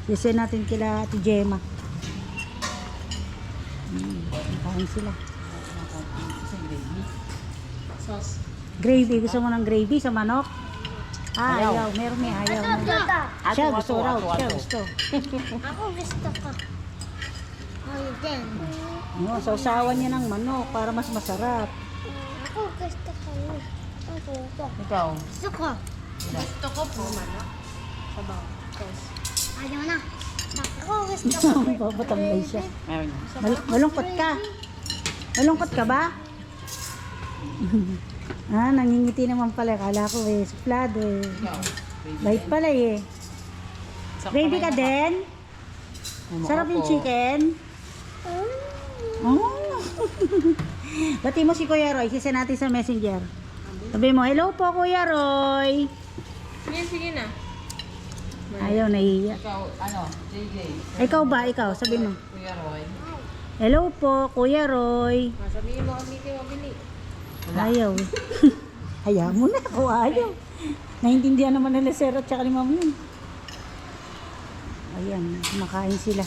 Sisi natin kila Ate Gemma. Nakain sila. Sauce. Gravy, gusto mo ng gravy sa manok? Ah, ayaw. Meron may ayaw. Siya gusto raw. Siya gusto. Ako gusto ko. Oh, din. No, sausawan niya ng manok para mas masarap. Ako gusto ko. Ako gusto. Ikaw? Gusto ko. Gusto ko po. Sabaw. Ayaw na. Ako gusto ko. Papatambay siya. Meron. Malungkot ka? Malungkot ka ba? Ah, nangingiti naman pala. Kala ko suplado eh. Ikaw? Bait pala eh. Gravy ka din? Sarap yung chicken? Oh. Bati mo si Kuya Roy. Sisa natin sa messenger. Sabi mo, hello po Kuya Roy. Sige, sige na. Ayaw, nahihiya. Ikaw, ano? JJ? Ikaw ba? Ikaw, sabi mo. Kuya Roy? Hello po Kuya Roy. Sabihin mo kami kayo mabili. Ayaw eh. Hayaan mo na ako, ayaw. Naintindihan naman nila Sir at saka ni Ma'am yun. Ayan, kumakain sila.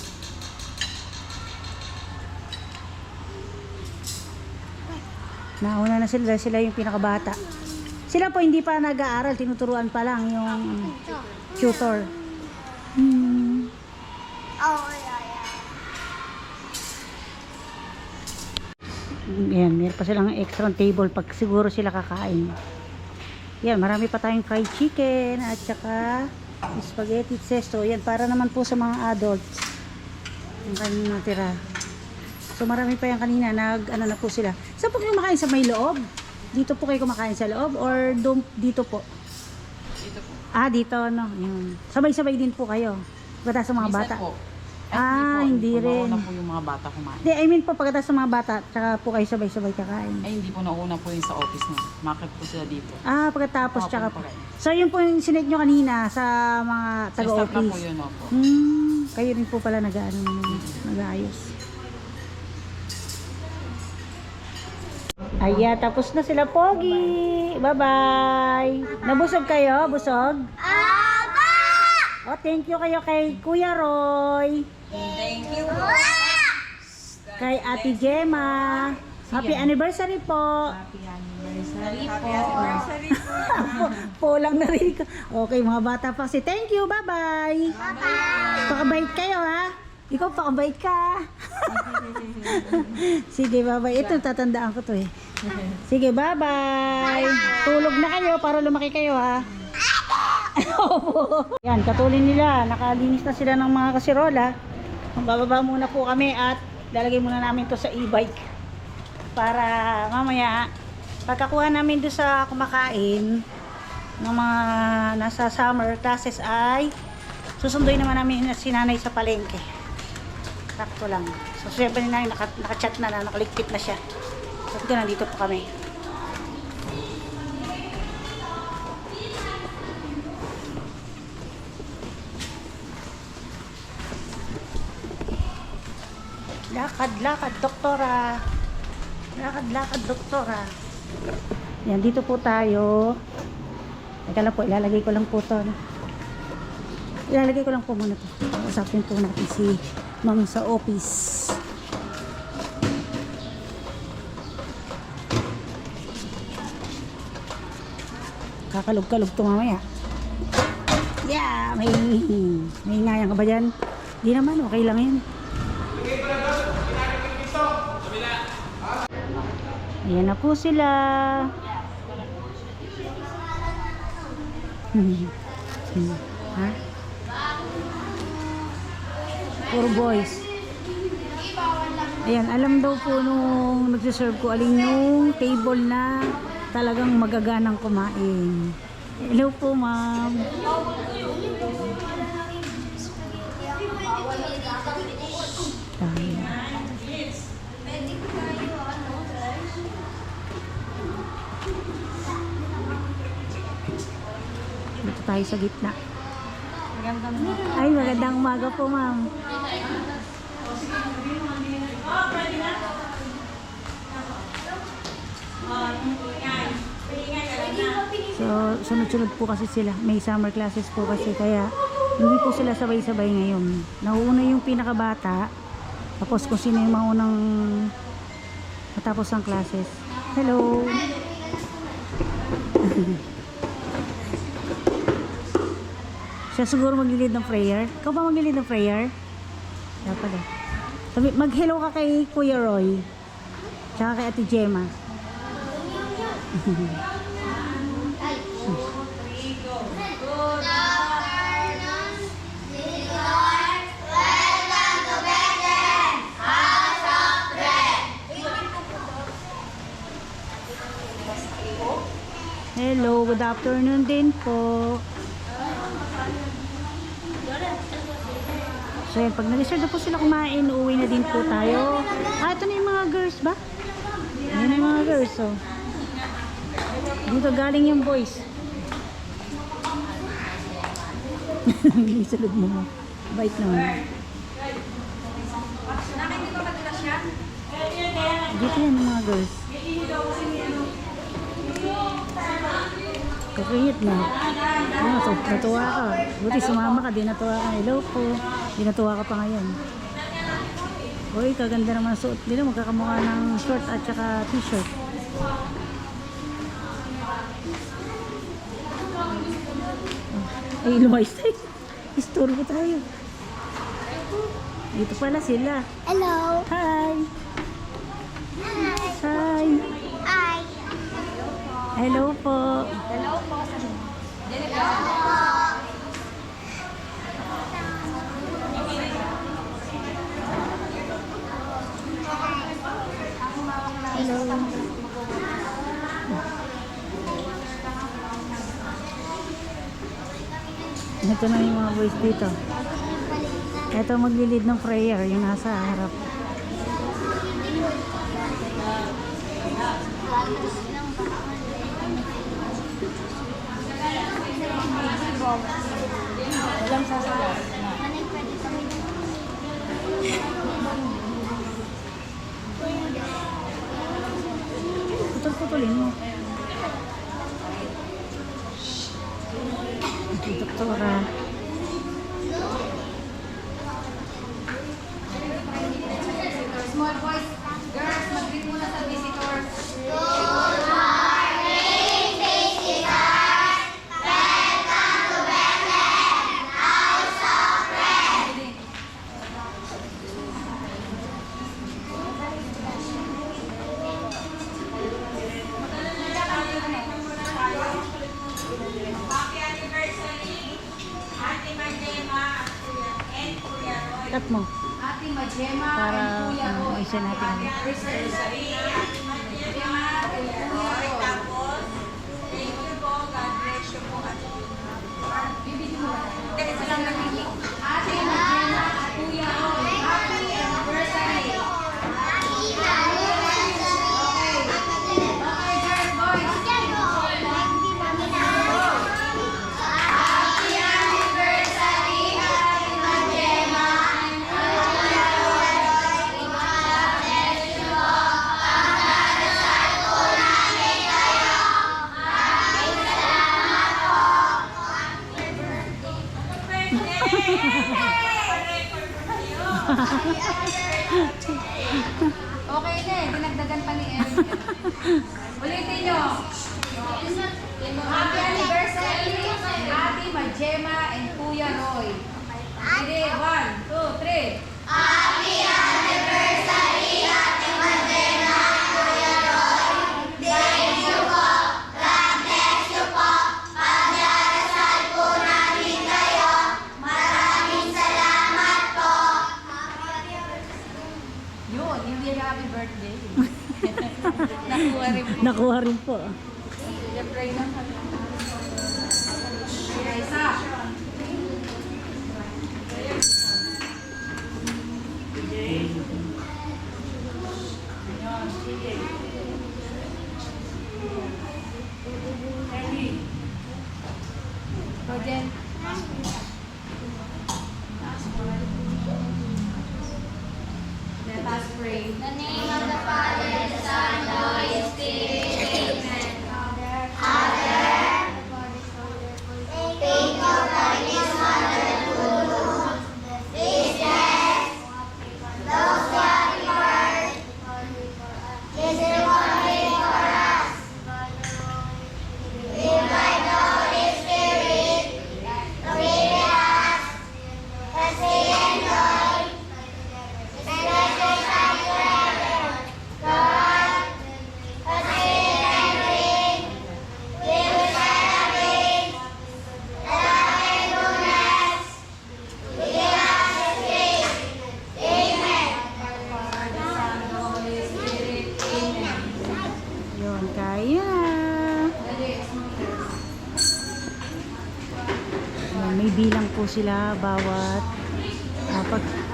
Nauna na sila yung pinakabata. Sila po hindi pa nag-aaral, tinuturuan pa lang yung tutor. Oh, yeah. Yan, meron pa silang extra table pag siguro sila kakain. Yan, marami pa tayong fried chicken at saka spaghetti cesto. Yan, para naman po sa mga adults. Yung kanina natira. So marami pa yan kanina, ano na po sila. Saan po kayo makain sa may loob? Dito po kayo kumakain sa loob or doon, dito po? Dito po. Ah, dito, no. Yun. Sabay-sabay din po kayo. Pagkatapos sa mga Minsan bata. po. Hindi po. rin. Nauna po yung mga bata kumain. Hindi, I mean po, pagkatapos sa mga bata, tsaka po kayo sabay-sabay kakain. Ay, hindi po nauna po yung sa office na. Market po sila dito. Ah, pagkatapos, Mga tsaka po. pagkain. So, yun po yung sinet nyo kanina sa mga Sa staff na po taga-office. yun, opo. Kayo rin po pala nag-aayos. Ayan, tapos na sila, Pogi. Bye-bye. Nabusog kayo? Busog? Oh, thank you kayo kay Kuya Roy. Thank you. Kay Ate Gemma. Happy anniversary po. Happy anniversary Po lang na rin ko. Okay, mga bata pa kasi. Thank you. Bye-bye. Pakabait kayo, ha? Ikaw, pakabait ka. Sige, bye-bye. Ito, tatandaan ko to eh. Sige, bye-bye. Tulog na kayo para lumaki kayo, ha? Yan, katulin nila. Nakalinis na sila ng mga kasirola. Bababa muna po kami at lalagay muna namin to sa e-bike. Para mamaya, pagkakuha namin doon sa kumakain ng mga nasa summer classes ay susunduin naman namin si nanay sa palengke. Sakto lang. So, syempre na naka-chat na, nakaligpit na siya. So, nandito po kami. Lakad-lakad, doktora. Lakad-lakad, doktora. Yan, dito po tayo. Teka lang po, ilalagay ko lang po to. Ilalagay ko lang po muna to. Usapin po natin si Ma'am sa office. Kakalog-kalog to mamaya. Yeah, may ingayang ka ba dyan? Di naman, okay lang yan. Ayan na po sila. Ha? Puro boys. Ayan, alam daw po nung nagsiserve ko alin yung table na talagang magaganang kumain. Hello po, ma'am. Dito tayo sa gitna. Ay, magandang umaga po, ma'am. So, sunod-sunod po kasi sila. May summer classes po kasi kaya hindi po sila sabay-sabay ngayon. Nauuna yung pinakabata. Tapos kung sino yung maunang matapos ang classes. Hello! Siya siguro mag-lead ng prayer. Ikaw ba mag-lead ng prayer? Dapat eh. Sabi, mag-hello ka kay Kuya Roy. Tsaka kay Ate Gemma. Hello, good afternoon din po. So yan, pag nag-reserve na po sila kumain, uuwi na din po tayo. Ah, ito na yung mga girls ba? Yan na yung mga girls, oh. Dito galing yung boys. Isalog mo. Bait naman. Dito yan yung mga girls. Kakuyit na. Ah, so, natuwa ka. Buti sumama ka, di natuwa ka. Hello po. Di natuwa ka pa ngayon. Uy, kaganda naman suot nila. Magkakamukha ng short at saka t-shirt. Ay, lumayos tayo. Istorbo tayo. Dito pala sila. Hello. Hi. Hi. Hi. Hello po. Hello. Ito na yung mga boys dito. Ito maglilid ng prayer, yung nasa harap. Walang sasagot. Putol-putulin mo. Ito, doktora. Small boys, girls, mag-greet muna sa visitors. Cut mo. Ate Majema Para and Kuya Roy. isa natin. Anniversary. Ate Majema and Kuya Roy. Tapos, thank you po. God bless you po. Bibili mo ba? Hindi, isa lang nakikita. Ate Majema at Kuya Roy. Happy anniversary. Okay. Okay, girls, boys. Happy anniversary, Ate Majema and Kuya Roy. God bless you po. Pagdarasal po namin kayo. Maraming salamat po. Okay na eh, dinagdagan pa ni Erin. Ulitin nyo. Happy anniversary, Ate Majema and Kuya Roy. Sige, 1, 2, 3. Happy anniversary, Ate Majema and Kuya Roy. Thank you po. God bless you po. Pagdarasal po namin kayo. Maraming salamat po. Yun, hindi happy birthday. Nakuha rin po. Nakuha rin po. Pray lang kami. Isa. Roden. Let us pray. In the name of the Father, the Son, and the Holy Spirit. Amen. Thank you for this wonderful business. Those who are prepared. This is rewarding for us. Live by the Holy Spirit. Lead us as we enjoy His blessings and forever. God, as we entering, we will celebrate the loving goodness. Give us His grace. Amen. Father, Son, and Holy Spirit. Amen. Yun, kaya. Ayan, may bilang po sila bawat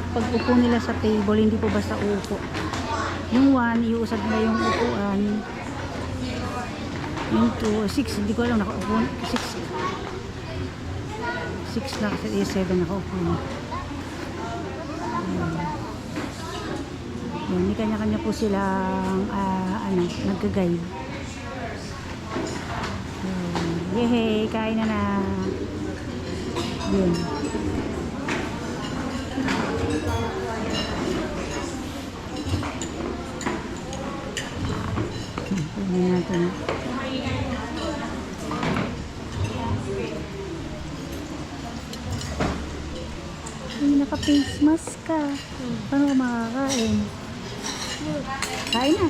pag-upo nila sa table, hindi po basta upo. Yung 1, iusad nila yung upuan. Yung 2, 6, hindi ko alam, nakaupo. 6 na kasi 7 nakaupo na. Yan, may kanya-kanya po silang nagka-guide. Yehey, kain na na. Yun. Tingnan natin. Ay, naka-face mask ka. Paano ka makakain? Kain na.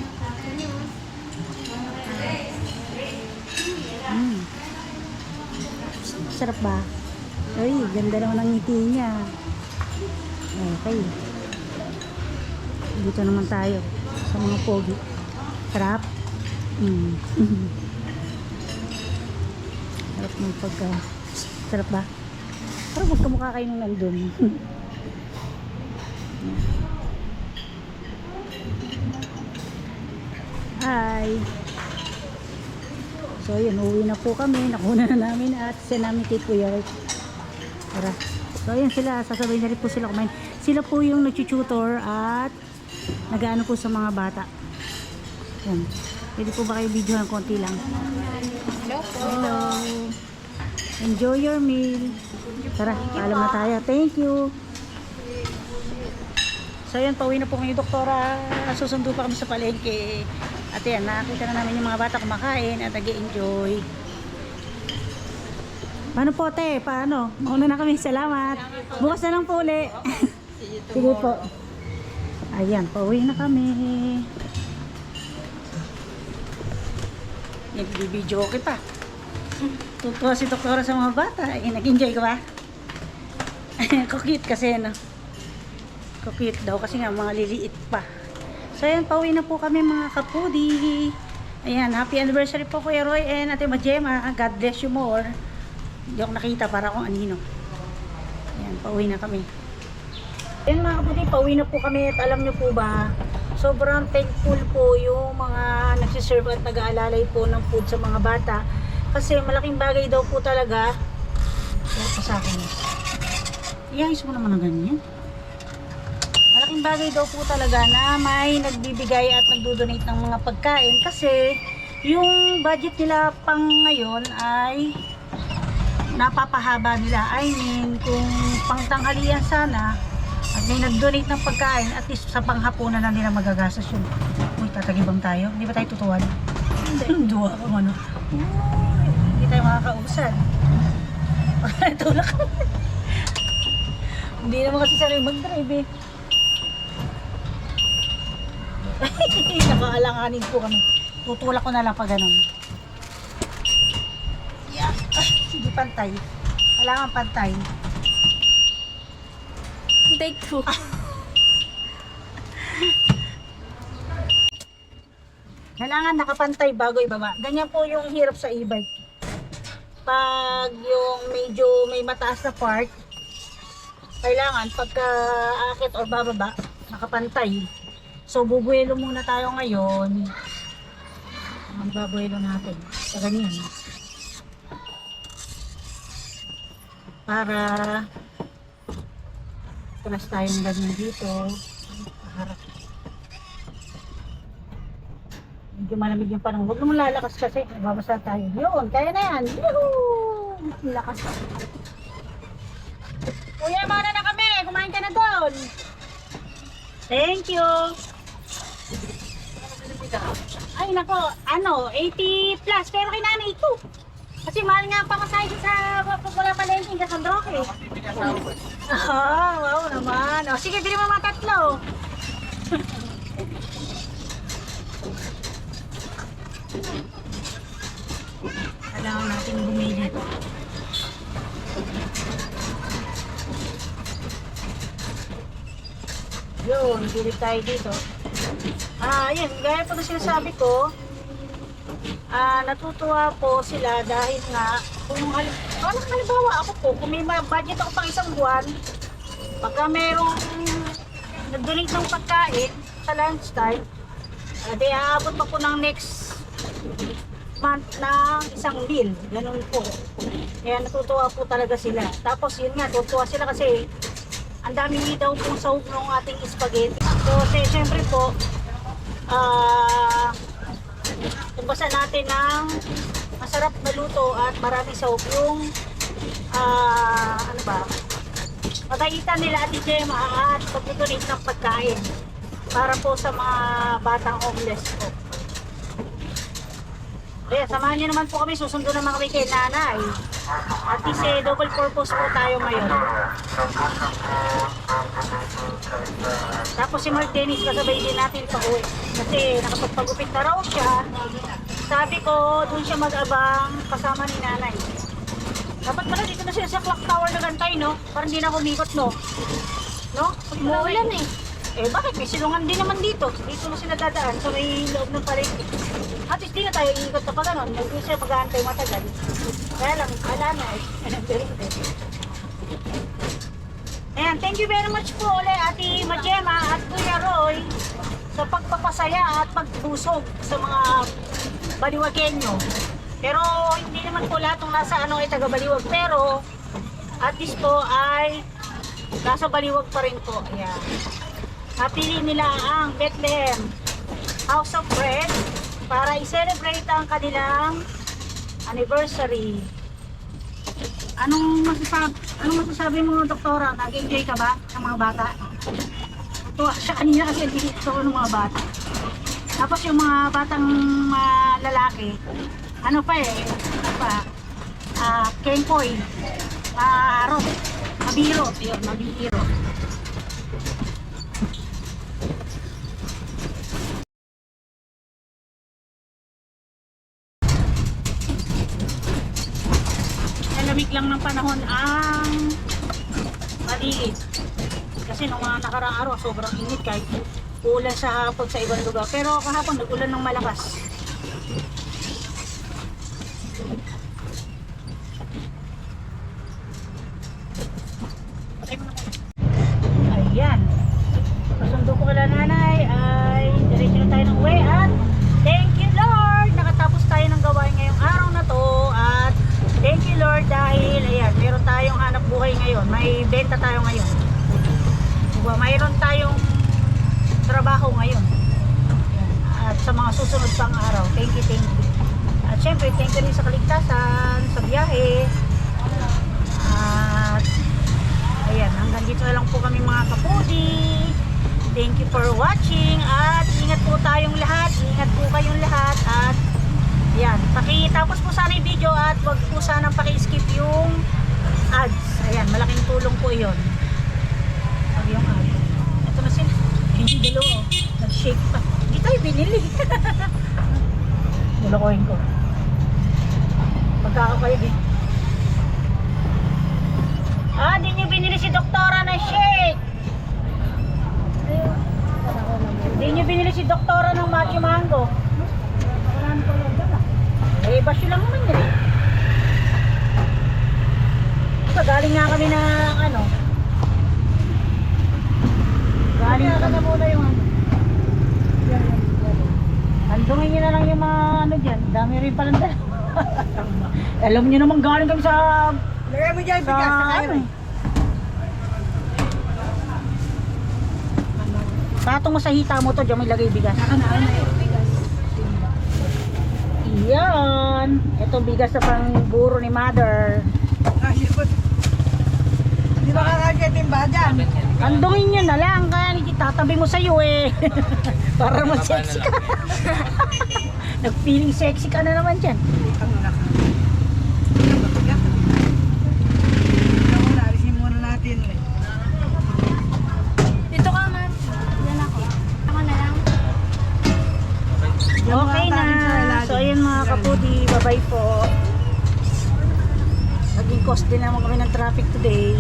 Sarap ba? Ay, ganda naman ang ngiti niya. Okay. Dito naman tayo sa mga pogi. Sarap. Sarap ng pagka. Sarap ba? Parang magkamukha kayo nung nandun. Hi! So ayun, uwi na po kami. Nakuna na namin at sinami kay Kuya Rick. Tara. So ayun sila, sasabay na rin po sila kumain. Sila po yung nag-tutor at nag-ano po sa mga bata. Yan. Pwede po ba kayo videohan konti lang? Hello. Enjoy your meal. Tara, paalam na tayo. Thank you. So yan, pauwi na po kami doktora. Susundo pa kami sa palengke. At yan, nakakita na namin yung mga bata kumakain at nag-enjoy. Paano po, te? Paano? Mauna na kami. Salamat. Bukas na lang po uli. Sige po. Ayan, pauwi na kami. Nag-video okay pa. Tutuwa si doktora sa mga bata. Eh, nag-enjoy ka ba? Kukit kasi, no? Kukit daw kasi nga mga liliit pa. So ayan, pauwi na po kami mga kapudi. Ayan, happy anniversary po Kuya Roy and Ate Majema. God bless you more. Hindi ako nakita para akong anino. Ayan, pauwi na kami. Ayan mga kapudi, pauwi na po kami at alam nyo po ba, sobrang thankful po yung mga nagsiserve at nag-aalalay po ng food sa mga bata. Kasi malaking bagay daw po talaga. Ayan po sa akin. Iyayos mo naman ng ganyan. Malaking bagay daw po talaga na may nagbibigay at nagdodonate ng mga pagkain kasi yung budget nila pang ngayon ay napapahaba nila. I mean, kung pangtanghalian sana at may nag-donate ng pagkain, at least sa panghapunan na nila magagastos yun. Uy, tatagibang tayo. Hindi ba tayo tutuwan? Hindi. Duwa ka ano. Uy, hindi tayo makakausad. Tulak. Hindi naman kasi sanay mag-drive eh. Nakaalanganin po kami. Tutulak ko na lang pag ganun. Yeah. Hindi pantay. Kailangan pantay. Take two. Kailangan nakapantay bago ibaba. Ganyan po yung hirap sa e-bike. Pag yung medyo may mataas na part, kailangan pagka aakit or bababa, nakapantay. So bubuelo muna tayo ngayon. Ang babuelo natin. Sa ganyan. Para tulas tayo ng ganyan dito. Harap. Medyo malamig yung panahon. Huwag naman lalakas kasi. Nababasa tayo. Yun, kaya na yan. Yuhuu! Lakas. Kuya, mauna na kami. Kumain ka na doon. Thank you. Ay, nako. 80 plus. Pero kay nanay ito. Kasi mahal nga ang pamasahe sa wala palengke. Sa Roque. Wow naman. Sige, bili mo mga tatlo. Kailangan natin bumili. Yun, bili tayo dito. Yun, gaya po na sinasabi ko, natutuwa po sila dahil nga, kung halimbawa ako po, kung may budget ako pang isang buwan, pagka merong nag-donate ng pagkain sa lunchtime, di aabot pa po ng next month ng isang meal. Ganun po. Kaya natutuwa po talaga sila. Tapos yun nga, tutuwa sila kasi ang dami daw pong sahog ng ating spaghetti. So, syempre po, tubasan natin ng masarap na luto at maraming sahog yung pagkaitan nila Ate Gemma at pag-donate ng pagkain para po sa mga batang homeless po. Kaya samahan niyo naman po kami, susundo naman kami kay nanay. At least double purpose po tayo ngayon. Tapos si Mark Dennis kasabay din natin pa-uwi. Kasi nakapagpagupit na raw siya. Sabi ko, doon siya mag-abang kasama ni nanay. Dapat pala dito na siya sa clock tower na gantay, no? Parang hindi na kumikot, no? No? Umuulan eh. Bakit? May silungan din naman dito. Dito na sila dadaan sa may loob ng palengke. At least di na tayo iikot na pa ganon. Hindi siya mag-aantay matagal. Kaya lang, ala na eh. thank you very much po ulit Ate Majema at Kuya Roy sa pagpapasaya at pagtusog sa mga baliwagenyo. Pero hindi naman po lahat ng nasa ano ay taga-baliwag. Pero at least po ay nasa baliwag pa rin po. Ayan. Napili nila ang Bethlehem House of Bread para i-celebrate ang kanilang anniversary. Anong masasabi mo, Doktora? Nag-enjoy ka ba ng mga bata? Tuwa siya kanina kasi dito ng mga bata. Tapos yung mga batang lalaki, ano pa eh, ano pa, kengkoy, arot, mabiro, yun, mabiro. Lamig lang ng panahon ang maliit. Kasi nung mga nakaraang araw, sobrang init kahit ulan sa hapon sa ibang lugar. Pero kahapon nag-ulan ng malakas. Ayan. Pasundo ko kala nanay ay diretso na tayo ng uwi at thank you Lord! Nakatapos tayo ng gawain ngayong araw na to at thank you Lord dahil ayan, meron tayong hanap buhay ngayon. May benta tayo ngayon. Diba, mayroon tayong trabaho ngayon. Ayan. At sa mga susunod pang araw. Thank you, thank you. At syempre, thank you rin sa kaligtasan, sa biyahe. At ayan, hanggang dito na lang po kami mga kapudi. Thank you for watching. At ingat po tayong lahat. Ingat po kayong lahat. At ayan, pakitapos po sana yung video at wag po sanang paki-skip yung ads. Ayan, malaking tulong po yun. Pag yung ads. Ito na sila. Hindi dalawa. Nag-shake pa. Hindi tayo binili. Nulakohin ko. Pagkakapayo din. Di nyo binili si Doktora ng shake. Di nyo binili si Doktora ng Macho Mango. Eh, basyo lang naman yun eh. Galing nga kami ng ano. Galing ka na muna yung ano. Andungin nyo na lang yung mga ano dyan. Dami rin palang dala. Alam nyo naman galing kami sa... Lagay mo dyan, bigas na kayo. Ano eh. Patong mo sa hita mo to, dyan may lagay bigas. Iyan. Ito bigas na pang buro ni Mother. Di ba kakagyan yung ba dyan? Andungin nyo na lang. Kaya tatabi mo sa'yo eh. Para naman sexy ka. Nag-feeling sexy ka na naman dyan. Ang laka. Alisin muna natin. Dito ka, ma'am. Yan ako. Ako na lang. Okay na. So ayun mga kapudi. Bye bye po. Naging cost din naman kami ng traffic today.